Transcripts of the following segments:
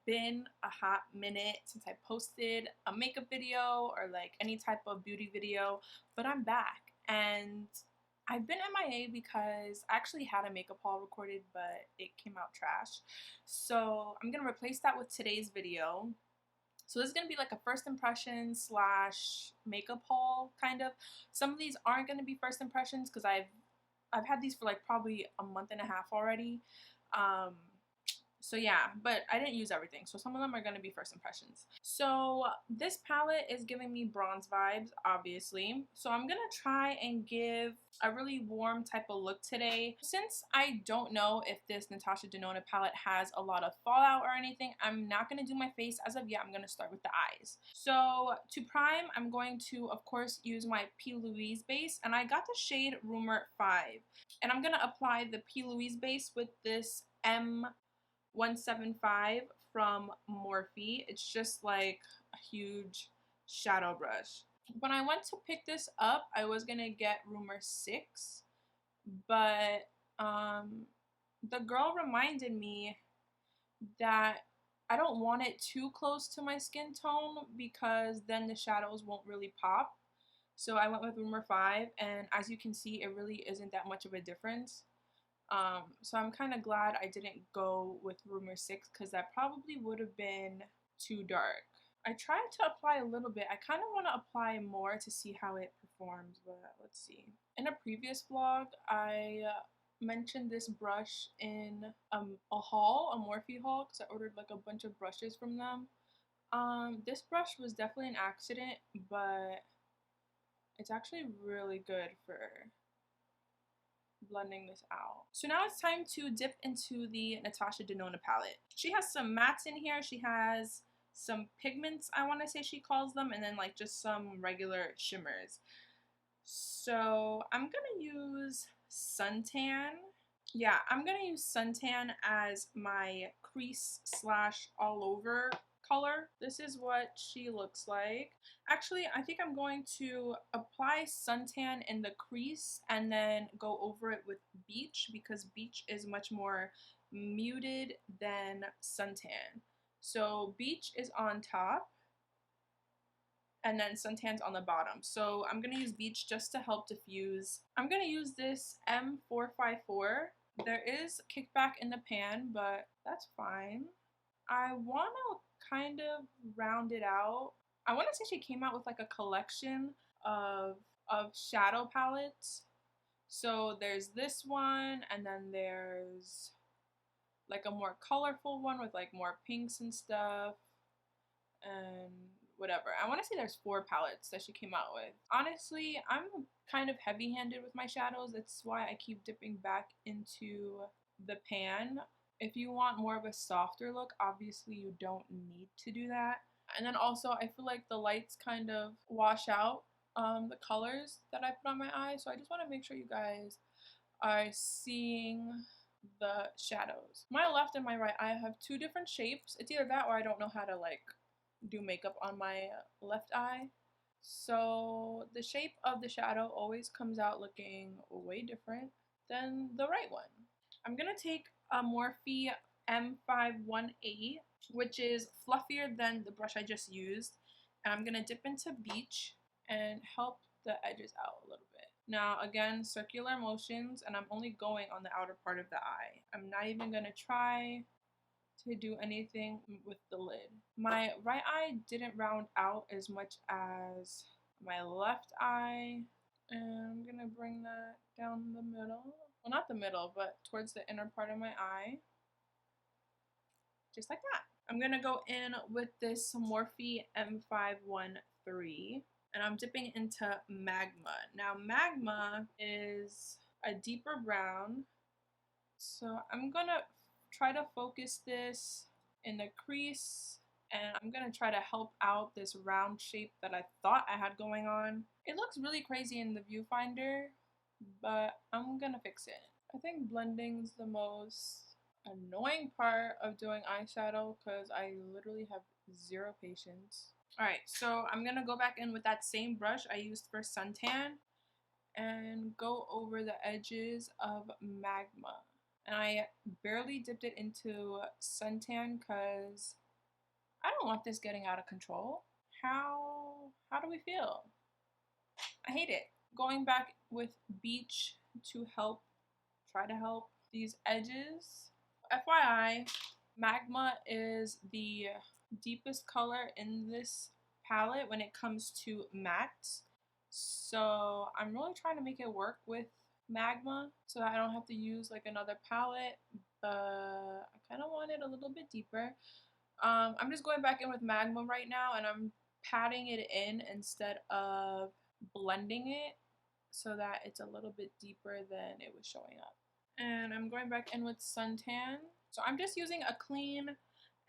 been a hot minute since I posted a makeup video or like any type of beauty video, but I'm back and I've been MIA because I actually had a makeup haul recorded, but it came out trash. So I'm gonna replace that with today's video. So this is gonna be like a first impression slash makeup haul kind of. Some of these aren't gonna be first impressions because I've had these for like probably a month and a half already. So yeah, but I didn't use everything, so some of them are going to be first impressions. So this palette is giving me bronze vibes, obviously. So I'm going to try and give a really warm type of look today. Since I don't know if this Natasha Denona palette has a lot of fallout or anything, I'm not going to do my face as of yet. I'm going to start with the eyes. So to prime, I'm going to, of course, use my P. Louise base, and I got the shade Rumor 5. And I'm going to apply the P. Louise base with this M175 from Morphe. It's just like a huge shadow brush. When I went to pick this up, I was gonna get Rumor 6, but the girl reminded me that I don't want it too close to my skin tone because then the shadows won't really pop. So I went with Rumor 5, and as you can see, it really isn't that much of a difference. So I'm kind of glad I didn't go with Rumor 6 because that probably would have been too dark. I tried to apply a little bit. I kind of want to apply more to see how it performs, but let's see. In a previous vlog, I mentioned this brush in a haul, a Morphe haul, because I ordered like a bunch of brushes from them. This brush was definitely an accident, but it's actually really good for blending this out. So now it's time to dip into the Natasha Denona palette. She has some mattes in here. She has some pigments, I want to say she calls them, and then like just some regular shimmers. So I'm gonna use Suntan. Yeah, I'm gonna use Suntan as my crease slash all over color. This is what she looks like. Actually, I think I'm going to apply Suntan in the crease and then go over it with Beach because Beach is much more muted than Suntan. So Beach is on top and then Suntan's on the bottom. So I'm going to use Beach just to help diffuse. I'm going to use this M454. There is kickback in the pan, but that's fine. I want to kind of round it out. I want to say she came out with like a collection of shadow palettes. So there's this one, and then there's like a more colorful one with like more pinks and stuff and whatever. I want to say there's 4 palettes that she came out with. Honestly, I'm kind of heavy-handed with my shadows. That's why I keep dipping back into the pan. If you want more of a softer look, obviously you don't need to do that. And then also, I feel like the lights kind of wash out the colors that I put on my eyes. So I just want to make sure you guys are seeing the shadows. My left and my right eye have 2 different shapes. It's either that or I don't know how to like do makeup on my left eye. So the shape of the shadow always comes out looking way different than the right one. I'm gonna take a Morphe M518, which is fluffier than the brush I just used, and I'm gonna dip into Beach and help the edges out a little bit. Now again, circular motions, and I'm only going on the outer part of the eye. I'm not even gonna try to do anything with the lid. My right eye didn't round out as much as my left eye, and I'm gonna bring that down the middle. Well, not the middle, but towards the inner part of my eye. Just like that. I'm gonna go in with this Morphe M513, and I'm dipping into Magma. Now, Magma is a deeper brown, so I'm gonna try to focus this in the crease, and I'm gonna try to help out this round shape that I thought I had going on. It looks really crazy in the viewfinder, but I'm gonna fix it. I think blending's the most annoying part of doing eyeshadow because I literally have 0 patience. Alright, so I'm gonna go back in with that same brush I used for Suntan and go over the edges of Magma. And I barely dipped it into Suntan because I don't want this getting out of control. How do we feel? I hate it. Going back with Beach to try to help these edges. FYI, Magma is the deepest color in this palette when it comes to matte. So I'm really trying to make it work with Magma so that I don't have to use like another palette, but I kind of want it a little bit deeper. I'm just going back in with Magma right now and I'm patting it in instead of blending it so that it's a little bit deeper than it was showing up. And I'm going back in with Suntan. So I'm just using a clean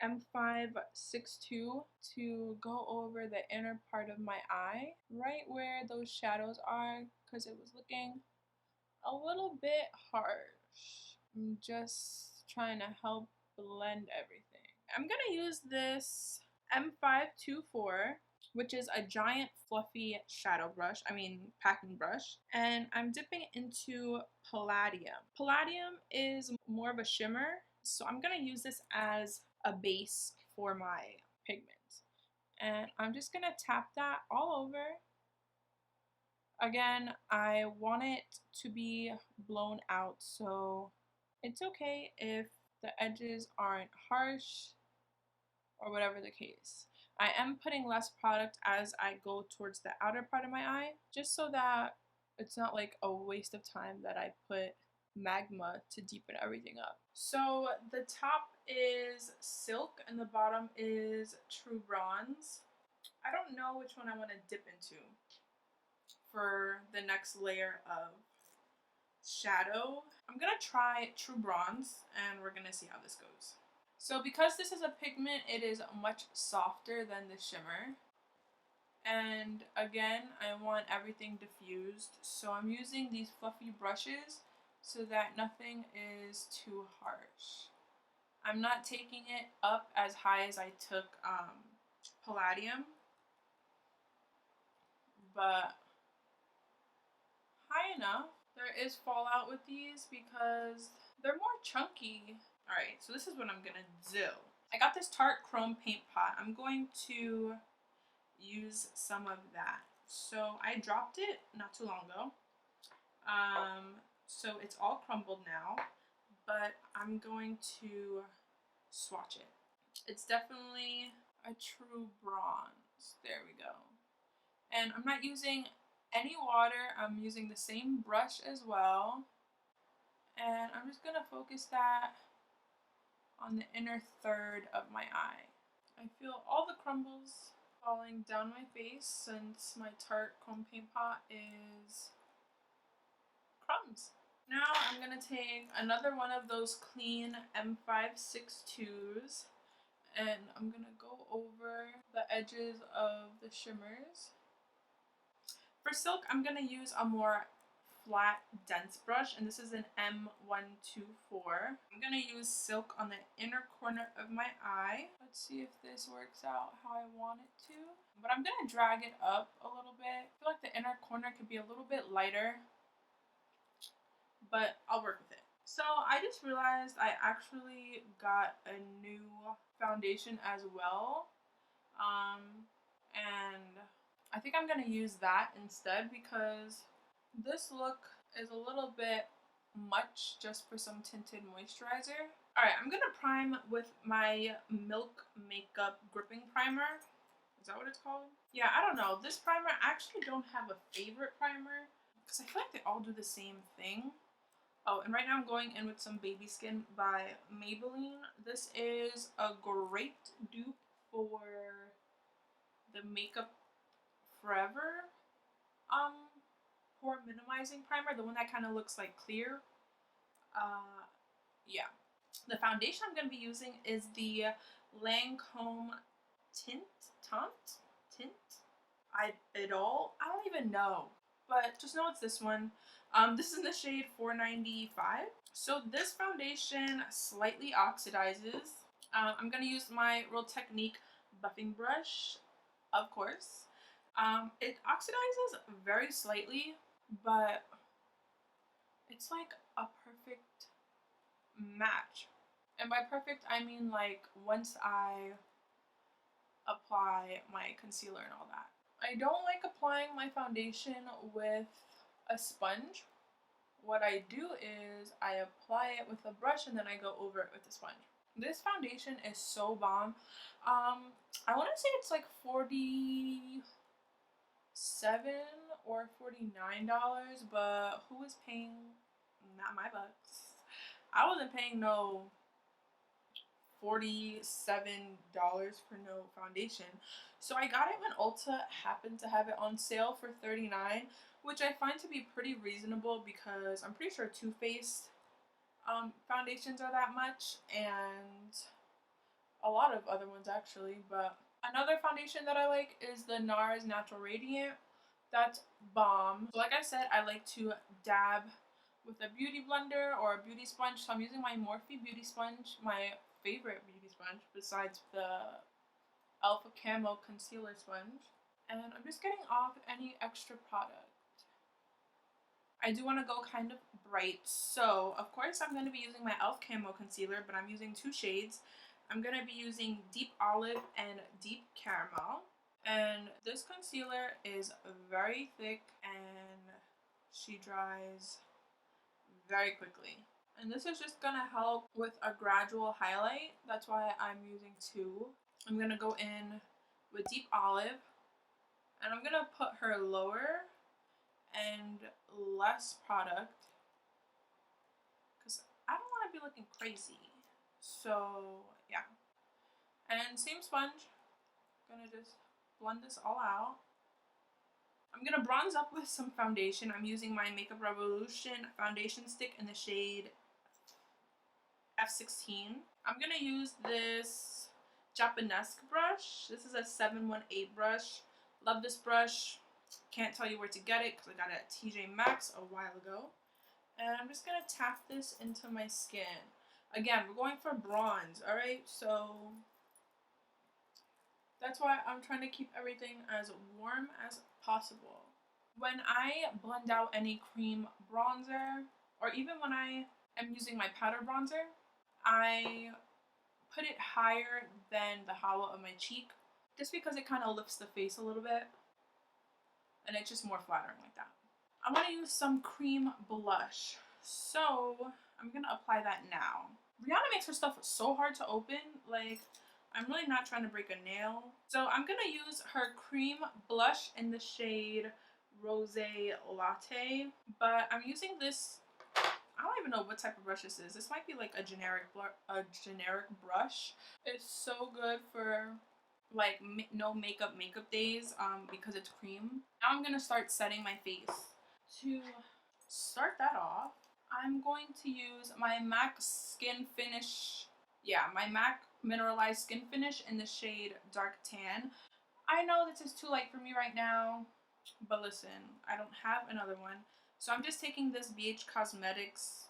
M562 to go over the inner part of my eye, right where those shadows are, because it was looking a little bit harsh. I'm just trying to help blend everything. I'm gonna use this M524, which is a giant fluffy shadow brush, packing brush, and I'm dipping into Palladium. Palladium is more of a shimmer, so I'm gonna use this as a base for my pigment. And I'm just gonna tap that all over. Again, I want it to be blown out, so it's okay if the edges aren't harsh or whatever the case. I am putting less product as I go towards the outer part of my eye, just so that it's not like a waste of time that I put Magma to deepen everything up. So the top is Silk and the bottom is True Bronze. I don't know which one I want to dip into for the next layer of shadow. I'm gonna try True Bronze and we're gonna see how this goes. So because this is a pigment, it is much softer than the shimmer. And again, I want everything diffused. So I'm using these fluffy brushes so that nothing is too harsh. I'm not taking it up as high as I took Palladium, but high enough. There is fallout with these because they're more chunky. Alright, so this is what I'm gonna do. I got this Tarte Chrome paint pot. I'm going to use some of that. So I dropped it not too long ago. So it's all crumbled now, but I'm going to swatch it. It's definitely a true bronze. There we go. And I'm not using any water. I'm using the same brush as well. And I'm just gonna focus that on the inner third of my eye. I feel all the crumbles falling down my face since my Tarte Chrome paint pot is crumbs. Now I'm gonna take another one of those clean M562s and I'm gonna go over the edges of the shimmers. For Silk, I'm gonna use a more flat, dense brush, and this is an M124. I'm gonna use Silk on the inner corner of my eye. Let's see if this works out how I want it to. But I'm gonna drag it up a little bit. I feel like the inner corner could be a little bit lighter, but I'll work with it. So I just realized I actually got a new foundation as well. And I think I'm gonna use that instead because this look is a little bit much just for some tinted moisturizer. Alright, I'm gonna prime with my Milk Makeup Gripping Primer. Is that what it's called? Yeah, I don't know. This primer, I actually don't have a favorite primer because I feel like they all do the same thing. Oh, and right now I'm going in with some Baby Skin by Maybelline. This is a great dupe for the Makeup Forever pore minimizing primer, the one that kind of looks like clear. Yeah. The foundation I'm going to be using is the Lancome Teint? Idole? I don't even know, but just know it's this one. This is in the shade 495. So this foundation slightly oxidizes. I'm going to use my Real Technique buffing brush, of course. It oxidizes very slightly, but it's like a perfect match. And by perfect, I mean like once I apply my concealer and all that. I don't like applying my foundation with a sponge. What I do is I apply it with a brush and then I go over it with a sponge. This foundation is so bomb. I want to say it's like $47 or $49, but who is paying? Not my bucks. I wasn't paying no $47 for no foundation. So I got it when Ulta happened to have it on sale for $39, which I find to be pretty reasonable because I'm pretty sure Too Faced foundations are that much, and a lot of other ones actually. But another foundation that I like is the NARS Natural Radiant. That's bomb. So like I said, I like to dab with a beauty blender or a beauty sponge. So I'm using my Morphe beauty sponge, my favorite beauty sponge besides the e.l.f. Camo concealer sponge. And I'm just getting off any extra product. I do want to go kind of bright, so of course I'm going to be using my e.l.f. Camo concealer, but I'm using two shades. I'm going to be using Deep Olive and Deep Caramel. And this concealer is very thick and she dries very quickly. And this is just going to help with a gradual highlight. That's why I'm using two. I'm going to go in with Deep Olive and I'm going to put her lower and less product because I don't want to be looking crazy. So yeah, and same sponge, gonna just blend this all out. I'm gonna bronze up with some foundation. I'm using my Makeup Revolution foundation stick in the shade F16. I'm gonna use this Japanese brush. This is a 718 brush. Love this brush. Can't tell you where to get it because I got it at TJ Maxx a while ago. And I'm just going to tap this into my skin. Again, we're going for bronze, alright? So that's why I'm trying to keep everything as warm as possible. When I blend out any cream bronzer, or even when I am using my powder bronzer, I put it higher than the hollow of my cheek, just because it kind of lifts the face a little bit. And it's just more flattering like that. I want to use some cream blush. So I'm going to apply that now. Rihanna makes her stuff so hard to open. Like, I'm really not trying to break a nail. So I'm going to use her cream blush in the shade Rosé Latte. But I'm using this, I don't even know what type of brush this is. This might be like a generic brush. It's so good for like no makeup days because it's cream. Now I'm gonna start setting my face. To start that off, I'm going to use my MAC Skinfinish, my MAC Mineralize Skinfinish in the shade Dark Tan. I know this is too light for me right now, but listen, I don't have another one, so I'm just taking this BH Cosmetics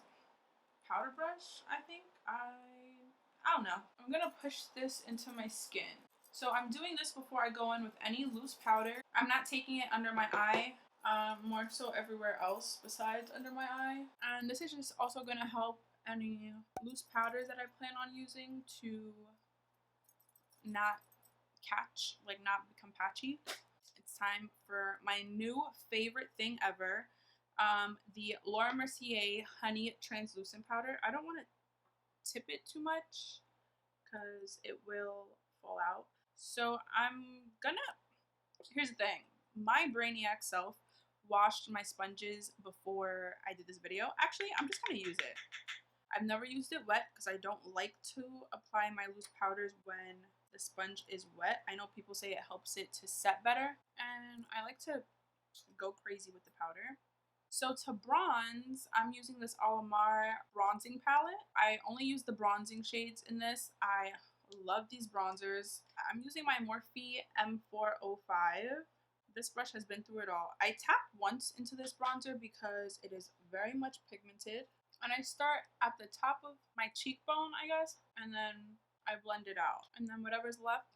powder brush. I think I don't know. I'm gonna push this into my skin. So I'm doing this before I go in with any loose powder. I'm not taking it under my eye, more so everywhere else besides under my eye. And this is just also going to help any loose powders that I plan on using to not catch, like not become patchy. It's time for my new favorite thing ever, the Laura Mercier Honey Translucent Powder. I don't want to tip it too much because it will fall out. So here's the thing, my brainiac self washed my sponges before I did this video. Actually, I'm just gonna use it. I've never used it wet because I don't like to apply my loose powders when the sponge is wet. I know people say it helps it to set better, and I like to go crazy with the powder. So to bronze, I'm using this Alamar bronzing palette. I only use the bronzing shades in this. I love these bronzers. I'm using my Morphe M405. This brush has been through it all. I tap once into this bronzer because it is very much pigmented. And I start at the top of my cheekbone, I guess, and then I blend it out. And then whatever's left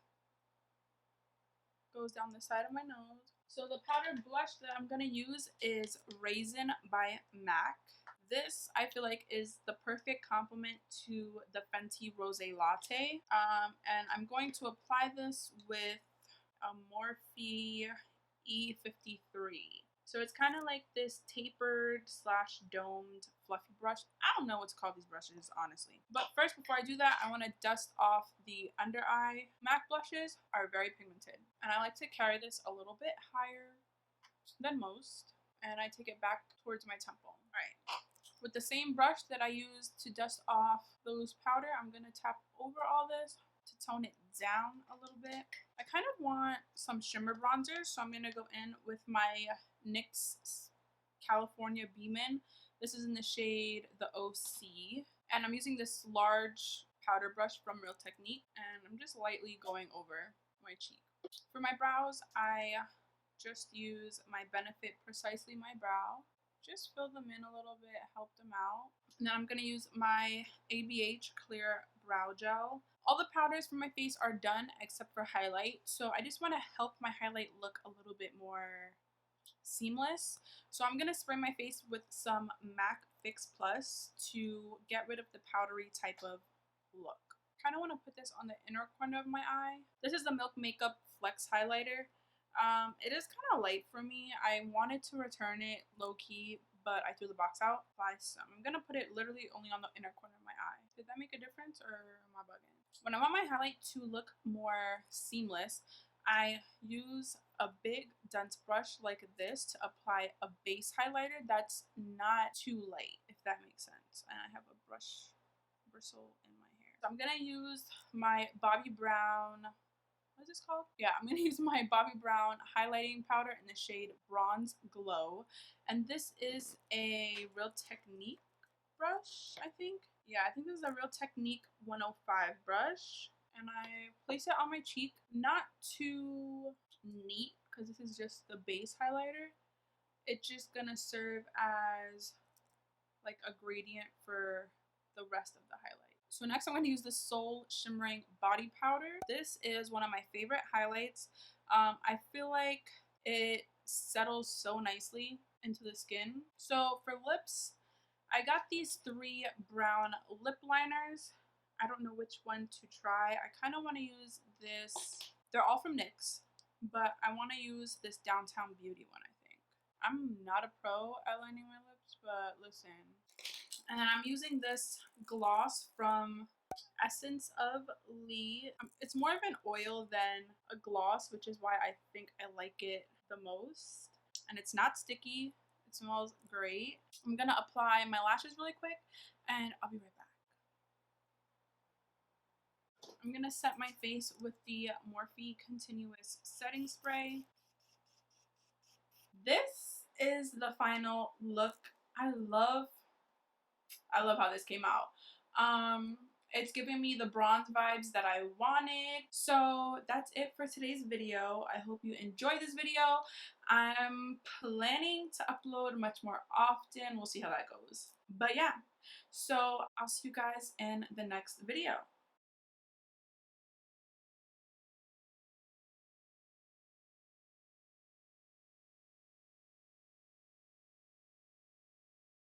goes down the side of my nose. So the powdered blush that I'm going to use is Raizin by MAC. This, I feel like, is the perfect complement to the Fenty Rosé Latte. And I'm going to apply this with a Morphe E53. So it's kind of like this tapered slash domed fluffy brush. I don't know what to call these brushes, honestly. But first, before I do that, I want to dust off the under eye. MAC blushes are very pigmented, and I like to carry this a little bit higher than most, and I take it back towards my temple. All right. With the same brush that I used to dust off the loose powder, I'm going to tap over all this to tone it down a little bit. I kind of want some shimmer bronzer, so I'm going to go in with my NYX California Beamin. This is in the shade the OC, and I'm using this large powder brush from Real Technique, and I'm just lightly going over my cheek. For my brows, I just use my Benefit Precisely My Brow. Just fill them in a little bit, help them out. And then I'm going to use my ABH Clear Brow Gel. All the powders for my face are done except for highlight. So I just want to help my highlight look a little bit more seamless. So I'm going to spray my face with some MAC Fix Plus to get rid of the powdery type of look. Kind of want to put this on the inner corner of my eye. This is the Milk Makeup Flex Highlighter. It is kind of light for me. I wanted to return it low-key, but I threw the box out. Buy some. I'm going to put it literally only on the inner corner of my eye. Did that make a difference, or am I bugging? When I want my highlight to look more seamless, I use a big dense brush like this to apply a base highlighter that's not too light, if that makes sense. And I have a brush bristle in my hair. So I'm going to use my Bobbi Brown... what is this called? Yeah, I'm going to use my Bobbi Brown highlighting powder in the shade Bronze Glow. And this is a Real Technique brush, I think. Yeah, I think this is a Real Technique 105 brush. And I place it on my cheek. Not too neat, because this is just the base highlighter. It's just going to serve as like a gradient for the rest of the highlight. So next I'm going to use the Soul Shimmering Body Powder. This is one of my favorite highlights. I feel like it settles so nicely into the skin. So for lips, I got these 3 brown lip liners. I don't know which one to try. I kind of want to use this. They're all from NYX, but I want to use this Downtown Beauty one, I think. I'm not a pro at lining my lips, but listen. And then I'm using this gloss from Essence of Lee. It's more of an oil than a gloss, which is why I think I like it the most. And it's not sticky. It smells great. I'm going to apply my lashes really quick, and I'll be right back. I'm going to set my face with the Morphe Continuous Setting Spray. This is the final look. I love how this came out. It's giving me the bronze vibes that I wanted. So that's it for today's video. I hope you enjoyed this video. I'm planning to upload much more often. We'll see how that goes. But yeah, so I'll see you guys in the next video.